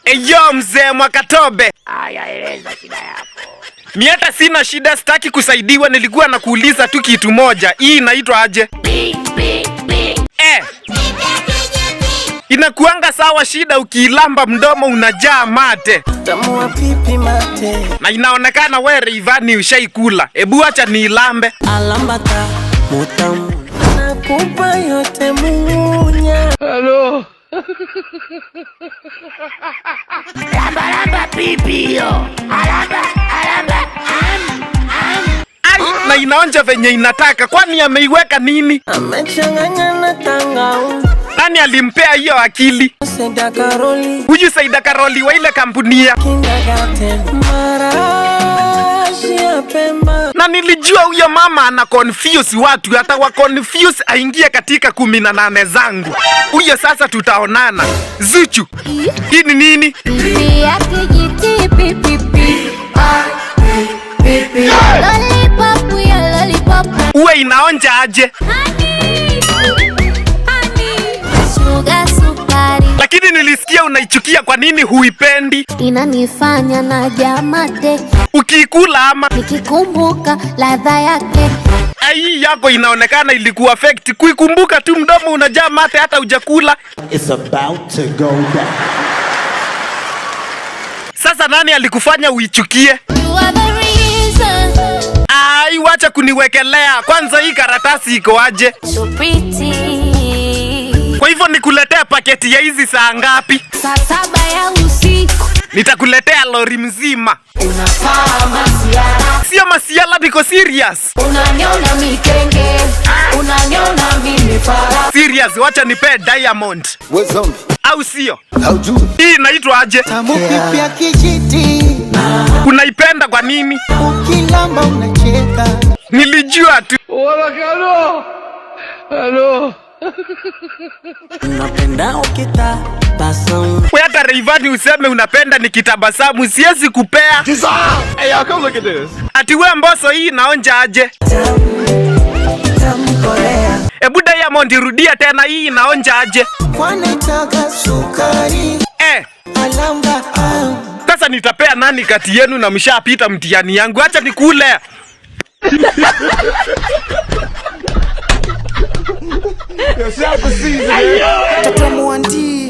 Eyo mzee Mwakatobe. Aya, eleza shida yako. Mimi hata sina shida, sitaki kusaidiwa, nilikuwa nakuuliza tu kitu moja. Hii inaitwa aje? Inakuanga sawa shida ukilamba mdomo unajaa mate. Tamua pipi mate. Na inaonekana wewe Rayvanny ushaikula. Ebu acha niilambe. Alambata mutamu. Nakupa yote munya. Hello. Lamba pipi yo. Alamba. Ai, na inaonja venye inataka. Kwani ameiweka nini? Amechanganya na tangauzi. Nani alimpea hiyo akili? Saida Karoli. Huyu Saida Karoli wa ile kampuni ya marashi ya Pemba. Na nilijua huyo mama ana confuse watu, hata wa confuse aingie katika 18 zangu. Huyo sasa tutaonana. Zuchu. Hii ni nini? Uwe inaonja aje? Lakini nilisikia unaichukia, kwa nini huipendi? Inanifanya na jamate. Ukiikula ama Nikikumbuka ladha yake. Ai yako inaonekana ilikuwa affect. Kuikumbuka tu mdomo unajaa mate hata hujakula. It's about to go down. Sasa nani alikufanya uichukie? You are the reason. Ai wacha kuniwekelea. Kwanza hii karatasi iko aje? So pretty. Kwa hivyo nikuletea paketi ya hizi saa ngapi? Saa 7 ya usiku. Nitakuletea lori mzima. Unafaa masiara. Sio masiala, niko serious. Unaniona mikenge. Unaniona mimi fara. Serious, wacha nipe Diamond. What's Au sio? How'd you? Hii inaitwa aje? Tamu pipi ya kijiti. Unaipenda kwa nini? Ukilamba unacheka. Nilijua tu. Hello. Unapenda ukitabasamu. Wewe hata Rayvanny useme unapenda nikitabasamu, siwezi kupea. Hey, y'all, come look at this. Ati wewe Mbosso, hii inaonja aje? Tamu Korea. Ebu Diamond rudia tena, hii inaonja aje? Wanataka sukari. Alamba. Sasa nitapea nani kati yenu na mshapita mtihani yangu? Acha nikule. Tamu andi.